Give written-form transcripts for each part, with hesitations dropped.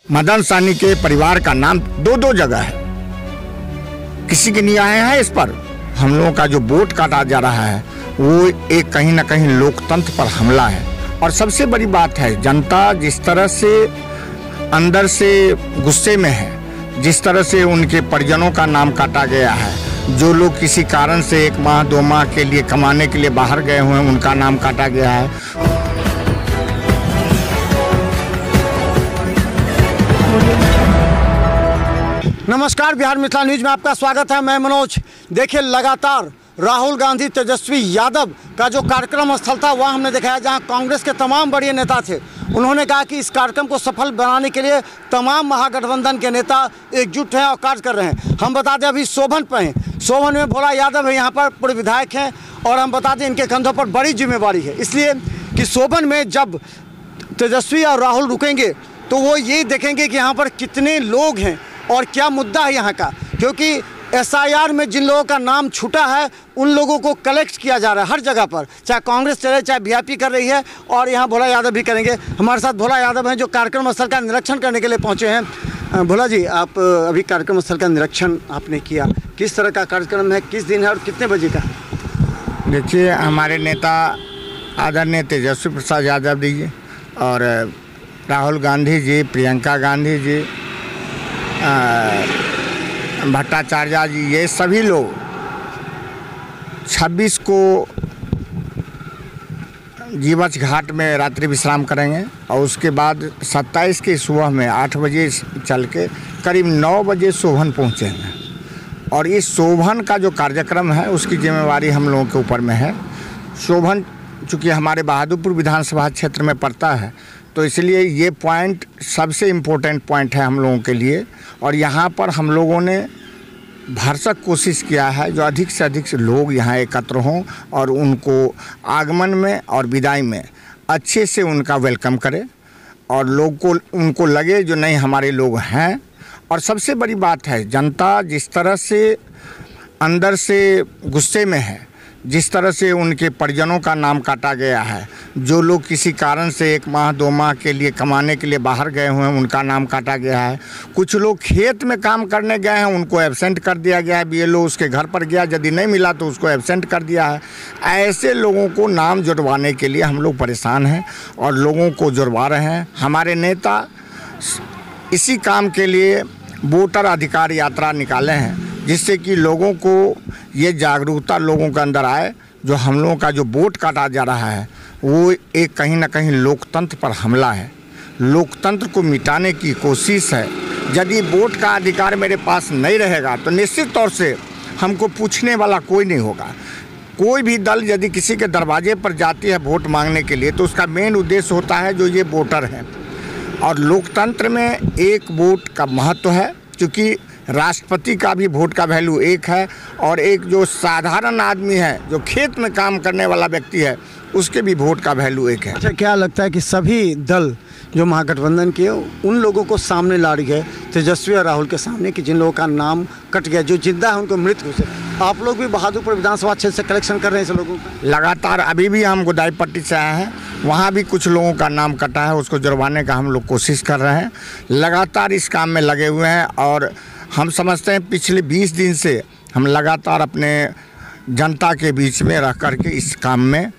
मदन सहनी के परिवार का नाम दो जगह है। किसी के नहीं आए हैं इस पर। हम लोगों का जो वोट काटा जा रहा है वो एक कहीं ना कहीं लोकतंत्र पर हमला है। और सबसे बड़ी बात है, जनता जिस तरह से अंदर से गुस्से में है, जिस तरह से उनके परिजनों का नाम काटा गया है, जो लोग किसी कारण से 1 माह 2 माह के लिए कमाने के लिए बाहर गए हुए हैं उनका नाम काटा गया है। नमस्कार, बिहार मिथिला न्यूज में आपका स्वागत है। मैं मनोज। देखिए, लगातार राहुल गांधी तेजस्वी यादव का जो कार्यक्रम स्थल था वहाँ हमने देखा है, जहाँ कांग्रेस के तमाम बड़े नेता थे। उन्होंने कहा कि इस कार्यक्रम को सफल बनाने के लिए तमाम महागठबंधन के नेता एकजुट हैं और कार्य कर रहे हैं। हम बता दें अभी सोभन पर हैं। सोभन में भोला यादव है, यहाँ पर पूर्व विधायक हैं, और हम बता दें इनके कंधों पर बड़ी जिम्मेवारी है, इसलिए कि सोभन में जब तेजस्वी और राहुल रुकेंगे तो वो ये देखेंगे कि यहाँ पर कितने लोग हैं और क्या मुद्दा है यहाँ का। क्योंकि एसआईआर में जिन लोगों का नाम छूटा है उन लोगों को कलेक्ट किया जा रहा है हर जगह पर, चाहे कांग्रेस चले चाहे बीजेपी कर रही है, और यहाँ भोला यादव भी करेंगे। हमारे साथ भोला यादव हैं जो कार्यक्रम स्थल का निरीक्षण करने के लिए पहुँचे हैं। भोला जी, आप अभी कार्यक्रम स्थल का निरीक्षण आपने किया, किस तरह का कार्यक्रम है, किस दिन है और कितने बजे का? देखिए, हमारे नेता आदरणीय तेजस्वी प्रसाद यादव जी और राहुल गांधी जी, प्रियंका गांधी जी, भट्टाचार्य जी, ये सभी लोग 26 को जीवछ घाट में रात्रि विश्राम करेंगे और उसके बाद 27 की सुबह में 8 बजे चल के करीब 9 बजे सोभन पहुंचेंगे। और इस सोभन का जो कार्यक्रम है उसकी जिम्मेवारी हम लोगों के ऊपर में है। सोभन चूँकि हमारे बहादुरपुर विधानसभा क्षेत्र में पड़ता है, तो इसलिए ये पॉइंट सबसे इम्पोर्टेंट पॉइंट है हम लोगों के लिए। और यहाँ पर हम लोगों ने भरसक कोशिश किया है जो अधिक से अधिक लोग यहाँ एकत्र हों और उनको आगमन में और विदाई में अच्छे से उनका वेलकम करें और लोग को उनको लगे जो नहीं हमारे लोग हैं। और सबसे बड़ी बात है, जनता जिस तरह से अंदर से गुस्से में है, जिस तरह से उनके परिजनों का नाम काटा गया है, जो लोग किसी कारण से 1 माह 2 माह के लिए कमाने के लिए बाहर गए हुए हैं उनका नाम काटा गया है। कुछ लोग खेत में काम करने गए हैं उनको एब्सेंट कर दिया गया है, बीएलओ उसके घर पर गया, यदि नहीं मिला तो उसको एब्सेंट कर दिया है। ऐसे लोगों को नाम जुड़वाने के लिए हम लोग परेशान हैं और लोगों को जुड़वा रहे हैं। हमारे नेता इसी काम के लिए वोटर अधिकार यात्रा निकाले हैं, जिससे कि लोगों को ये जागरूकता लोगों के अंदर आए। जो हम लोगों का जो वोट काटा जा रहा है वो एक कहीं ना कहीं लोकतंत्र पर हमला है, लोकतंत्र को मिटाने की कोशिश है। यदि वोट का अधिकार मेरे पास नहीं रहेगा तो निश्चित तौर से हमको पूछने वाला कोई नहीं होगा। कोई भी दल यदि किसी के दरवाजे पर जाती है वोट मांगने के लिए तो उसका मेन उद्देश्य होता है जो ये वोटर हैं। और लोकतंत्र में एक वोट का महत्व है, क्योंकि राष्ट्रपति का भी वोट का वैल्यू एक है और एक जो साधारण आदमी है जो खेत में काम करने वाला व्यक्ति है उसके भी वोट का वैल्यू एक है। अच्छा, क्या लगता है कि सभी दल जो महागठबंधन के उन लोगों को सामने ला रही है तेजस्वी और राहुल के सामने कि जिन लोगों का नाम कट गया, जो जिंदा है उनको मृत घोषित? आप लोग भी बहादुरपुर विधानसभा क्षेत्र से कलेक्शन कर रहे हैं ऐसे लोगों का? लगातार अभी भी हम गोदाई पट्टी से आए हैं, वहाँ भी कुछ लोगों का नाम कटा है, उसको जुड़वाने का हम लोग कोशिश कर रहे हैं। लगातार इस काम में लगे हुए हैं और हम समझते हैं पिछले 20 दिन से हम लगातार अपने जनता के बीच में रह कर के इस काम में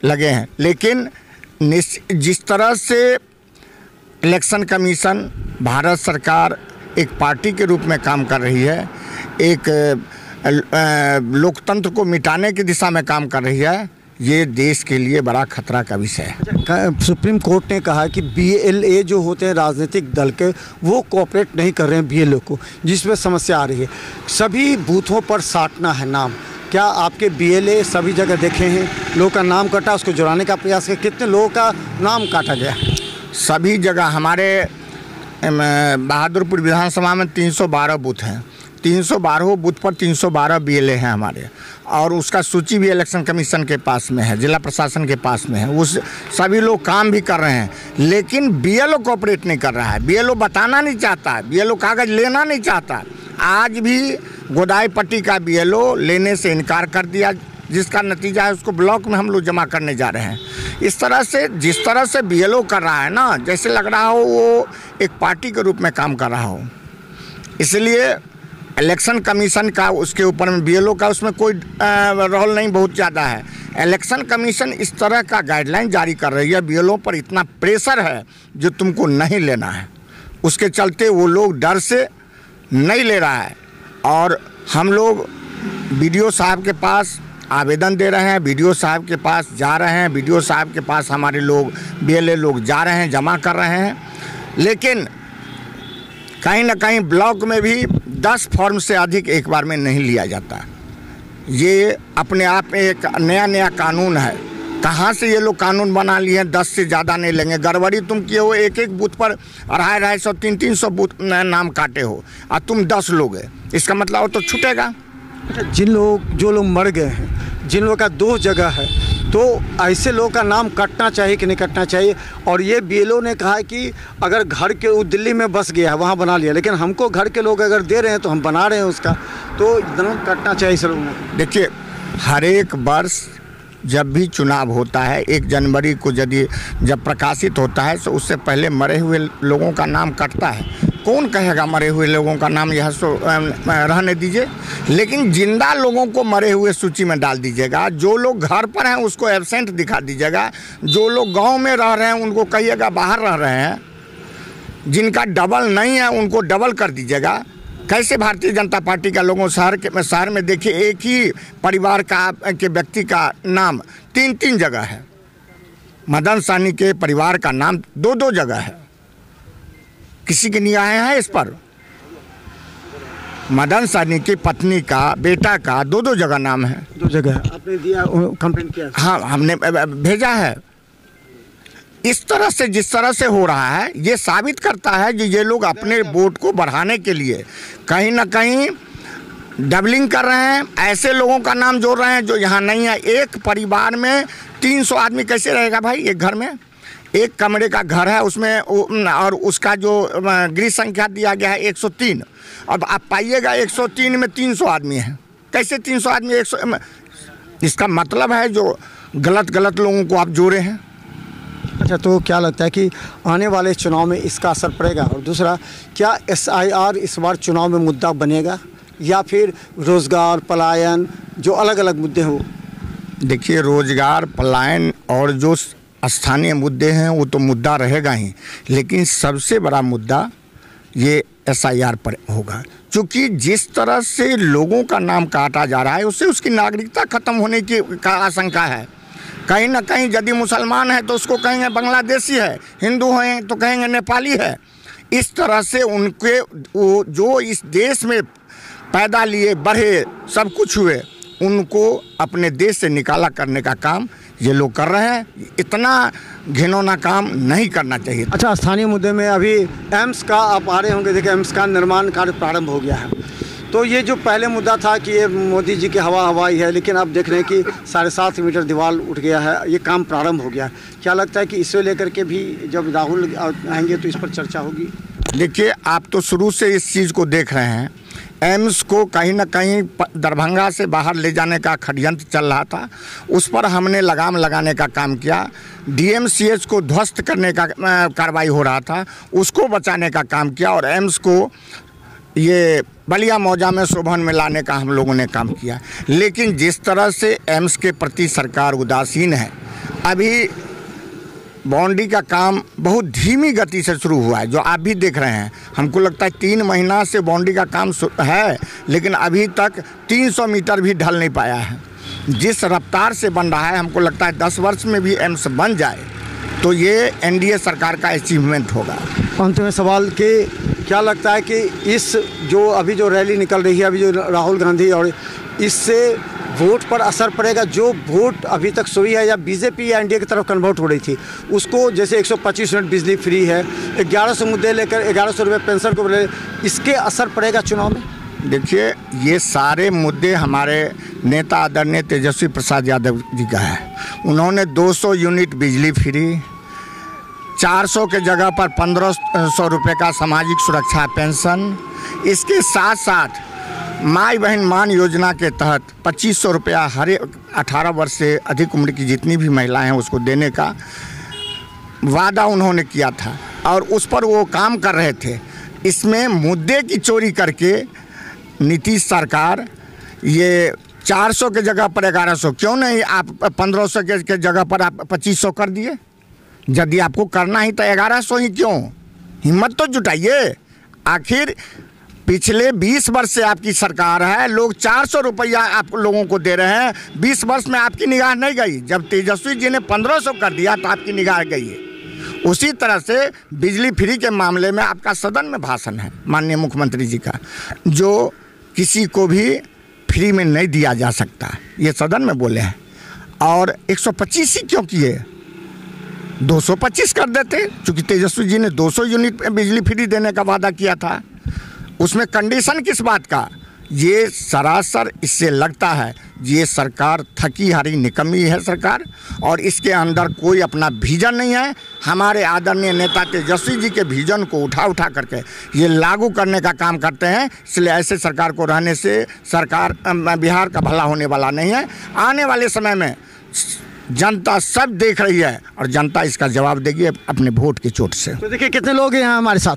लगे हैं। लेकिन जिस तरह से इलेक्शन कमीशन, भारत सरकार एक पार्टी के रूप में काम कर रही है, एक लोकतंत्र को मिटाने की दिशा में काम कर रही है, ये देश के लिए बड़ा खतरा का विषय है। सुप्रीम कोर्ट ने कहा कि बीएलए जो होते हैं राजनीतिक दल के, वो कोऑपरेट नहीं कर रहे हैं बीएलओ को, जिसमें समस्या आ रही है। सभी बूथों पर साटना है नाम। क्या आपके बीएलए सभी जगह देखे हैं लोगों का नाम कटा, उसको जुड़ाने का प्रयास किया? कितने लोगों का नाम काटा गया? सभी जगह हमारे बहादुरपुर विधानसभा में 312 बूथ हैं। 312 बूथ पर 312 बीएलए हैं हमारे, और उसका सूची भी इलेक्शन कमीशन के पास में है, जिला प्रशासन के पास में है। उस सभी लोग काम भी कर रहे हैं, लेकिन बीएलओ कोऑपरेट नहीं कर रहा है। बीएलओ बताना नहीं चाहता है, बीएलओ कागज़ लेना नहीं चाहता। आज भी गोदाई पट्टी का बीएलओ लेने से इनकार कर दिया जिसका नतीजा है उसको ब्लॉक में हम लोग जमा करने जा रहे हैं। इस तरह से जिस तरह से BLO कर रहा है ना, जैसे लग रहा हो वो एक पार्टी के रूप में काम कर रहा हो। इसलिए इलेक्शन कमीशन का उसके ऊपर में BLO का उसमें कोई रोल नहीं बहुत ज़्यादा है। इलेक्शन कमीशन इस तरह का गाइडलाइन जारी कर रही है, BLO पर इतना प्रेशर है जो तुमको नहीं लेना है, उसके चलते वो लोग डर से नहीं ले रहा है। और हम लोग BDO साहब के पास आवेदन दे रहे हैं, BDO साहब के पास जा रहे हैं, BDO साहब के पास हमारे लोग BLA लोग जा रहे हैं, जमा कर रहे हैं। लेकिन कहीं ना कहीं ब्लॉक में भी 10 फॉर्म से अधिक एक बार में नहीं लिया जाता। ये अपने आप में एक नया कानून है। कहाँ से ये लोग कानून बना लिए हैं 10 से ज़्यादा नहीं लेंगे। गड़बड़ी तुम किए हो, एक बूथ पर 250, 300 बूथ नाम काटे हो और तुम 10 लोग है, इसका मतलब वो तो छूटेगा। जो लोग मर गए हैं, जिन लोगों का 2 जगह है, तो ऐसे लोगों का नाम कटना चाहिए कि नहीं कटना चाहिए? और ये BLO ने कहा है कि अगर घर के वो दिल्ली में बस गया है वहाँ बना लिया, लेकिन हमको घर के लोग अगर दे रहे हैं तो हम बना रहे हैं उसका, तो नाम कटना चाहिए सर। देखिए, हर एक वर्ष जब भी चुनाव होता है 1 जनवरी को जब प्रकाशित होता है तो उससे पहले मरे हुए लोगों का नाम कटता है। कौन कहेगा मरे हुए लोगों का नाम यह रहने दीजिए, लेकिन जिंदा लोगों को मरे हुए सूची में डाल दीजिएगा। जो लोग घर पर हैं उसको एब्सेंट दिखा दीजिएगा। जो लोग गांव में रह रहे हैं उनको कहिएगा बाहर रह रहे हैं। जिनका डबल नहीं है उनको डबल कर दीजिएगा। कैसे भारतीय जनता पार्टी का लोगों शहर में देखिए एक ही परिवार के व्यक्ति का नाम 3 जगह है। मदन सहनी के परिवार का नाम 2 जगह है। किसी की निगाहें हैं इस पर? मदन सहनी की पत्नी का, बेटा का 2 जगह नाम है। 2 जगह आपने दिया, कंप्लेंट किया? हाँ, हमने भेजा है। इस तरह से जिस तरह से हो रहा है ये साबित करता है कि ये लोग अपने वोट को बढ़ाने के लिए कहीं ना कहीं डबलिंग कर रहे हैं। ऐसे लोगों का नाम जोड़ रहे हैं जो यहाँ नहीं है। एक परिवार में 300 आदमी कैसे रहेगा भाई? एक घर में 1 कमरे का घर है उसमें, और उसका जो गृह संख्या दिया गया है 103। अब आप पाइएगा 103 में 300 आदमी है। कैसे 300 आदमी 100? इसका मतलब है जो गलत लोगों को आप जोड़े हैं। अच्छा, तो क्या लगता है कि आने वाले चुनाव में इसका असर पड़ेगा? और दूसरा, क्या SIR इस बार चुनाव में मुद्दा बनेगा या फिर रोज़गार, पलायन, जो अलग अलग मुद्दे हो? देखिए, रोज़गार, पलायन और जो स्थानीय मुद्दे हैं वो तो मुद्दा रहेगा ही, लेकिन सबसे बड़ा मुद्दा ये SIR पर होगा। क्योंकि जिस तरह से लोगों का नाम काटा जा रहा है उससे उसकी नागरिकता खत्म होने की आशंका है। कहीं ना कहीं यदि मुसलमान है तो उसको कहेंगे बांग्लादेशी है, हिंदू हैं तो कहेंगे नेपाली है। इस तरह से उनके वो जो इस देश में पैदा लिए, बढ़े, सब कुछ हुए, उनको अपने देश से निकाला करने का काम ये लोग कर रहे हैं। इतना घिनौना काम नहीं करना चाहिए। अच्छा, स्थानीय मुद्दे में अभी एम्स का आप आ रहे होंगे, देखिए एम्स का निर्माण कार्य प्रारंभ हो गया है। तो ये जो पहले मुद्दा था कि ये मोदी जी की हवाई है, लेकिन अब देख रहे हैं कि 7.5 मीटर दीवार उठ गया है, ये काम प्रारंभ हो गया। क्या लगता है कि इसे लेकर के भी जब राहुल आएंगे तो इस पर चर्चा होगी? देखिए, आप तो शुरू से इस चीज़ को देख रहे हैं। एम्स को कहीं ना कहीं दरभंगा से बाहर ले जाने का षड्यंत्र चल रहा था, उस पर हमने लगाम लगाने का काम किया। DMCH को ध्वस्त करने का कार्रवाई हो रहा था, उसको बचाने का काम किया, और एम्स को ये बलिया मौजा में शोभन में लाने का हम लोगों ने काम किया। लेकिन जिस तरह से एम्स के प्रति सरकार उदासीन है, अभी बाउंड्री का काम बहुत धीमी गति से शुरू हुआ है, जो आप भी देख रहे हैं। हमको लगता है 3 महीना से बाउंड्री का काम है, लेकिन अभी तक 300 मीटर भी ढल नहीं पाया है। जिस रफ्तार से बन रहा है, हमको लगता है 10 वर्ष में भी एम्स बन जाए तो ये NDA सरकार का अचीवमेंट होगा। अंत में सवाल कि क्या लगता है कि इस जो रैली निकल रही है अभी जो राहुल गांधी, और इससे वोट पर असर पड़ेगा? जो वोट अभी तक सोई है या BJP या NDA की तरफ कन्वर्ट हो रही थी, उसको जैसे 125 यूनिट बिजली फ्री है, 1100 मुद्दे लेकर 1100 रुपये पेंशन को ले, इसके असर पड़ेगा चुनाव में? देखिए, ये सारे मुद्दे हमारे नेता आदरणीय तेजस्वी प्रसाद यादव जी का है। उन्होंने 200 यूनिट बिजली फ्री, 400 के जगह पर 1500 रुपये का सामाजिक सुरक्षा पेंशन, इसके साथ साथ माई बहन मान योजना के तहत 2500 रुपया हर 18 वर्ष से अधिक उम्र की जितनी भी महिलाएं हैं उसको देने का वादा उन्होंने किया था और उस पर वो काम कर रहे थे। इसमें मुद्दे की चोरी करके नीतीश सरकार ये 400 के जगह पर 1100, क्यों नहीं आप 1500 के जगह पर आप 2500 कर दिए? यदि आपको करना ही तो 1100 ही क्यों? हिम्मत तो जुटाइए। आखिर पिछले 20 वर्ष से आपकी सरकार है, लोग 400 रुपया आप लोगों को दे रहे हैं। 20 वर्ष में आपकी निगाह नहीं गई। जब तेजस्वी जी ने 1500 कर दिया तो आपकी निगाह गई है। उसी तरह से बिजली फ्री के मामले में आपका सदन में भाषण है माननीय मुख्यमंत्री जी का, जो किसी को भी फ्री में नहीं दिया जा सकता, ये सदन में बोले हैं। और 125 ही क्यों किए? 225 कर देते, क्योंकि तेजस्वी जी ने 200 यूनिट बिजली फ्री देने का वादा किया था। उसमें कंडीशन किस बात का? ये सरासर इससे लगता है ये सरकार थकी हारी निकम्मी है सरकार, और इसके अंदर कोई अपना विजन नहीं है। हमारे आदरणीय नेता तेजस्वी जी के विजन को उठा करके ये लागू करने का काम करते हैं। इसलिए ऐसे सरकार को रहने से सरकार बिहार का भला होने वाला नहीं है। आने वाले समय में जनता सब देख रही है और जनता इसका जवाब देगी अपने वोट की चोट से। तो देखिए कितने लोग हैं हमारे साथ।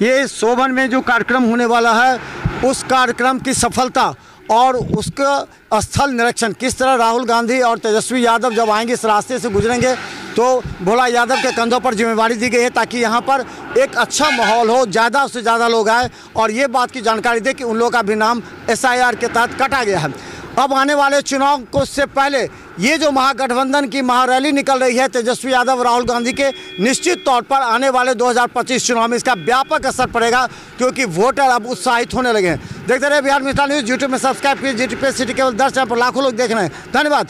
ये सोबन में जो कार्यक्रम होने वाला है उस कार्यक्रम की सफलता और उसका स्थल निरीक्षण किस तरह राहुल गांधी और तेजस्वी यादव जब आएंगे, इस रास्ते से गुजरेंगे, तो भोला यादव के कंधों पर जिम्मेवारी दी गई है ताकि यहाँ पर एक अच्छा माहौल हो, ज़्यादा से ज़्यादा लोग आए और ये बात की जानकारी दे कि उन लोगों का भी नाम SIR के तहत कटा गया है। अब आने वाले चुनाव को से पहले ये जो महागठबंधन की महारैली निकल रही है तेजस्वी यादव राहुल गांधी के, निश्चित तौर पर आने वाले 2025 चुनाव में इसका व्यापक असर पड़ेगा, क्योंकि वोटर अब उत्साहित होने लगे हैं। देखते रहे बिहार मिसाल न्यूज़। यूट्यूब में सब्सक्राइब कीजिए। GT पे सिटी केवल 10 चैनल पर लाखों लोग देख रहे हैं। धन्यवाद।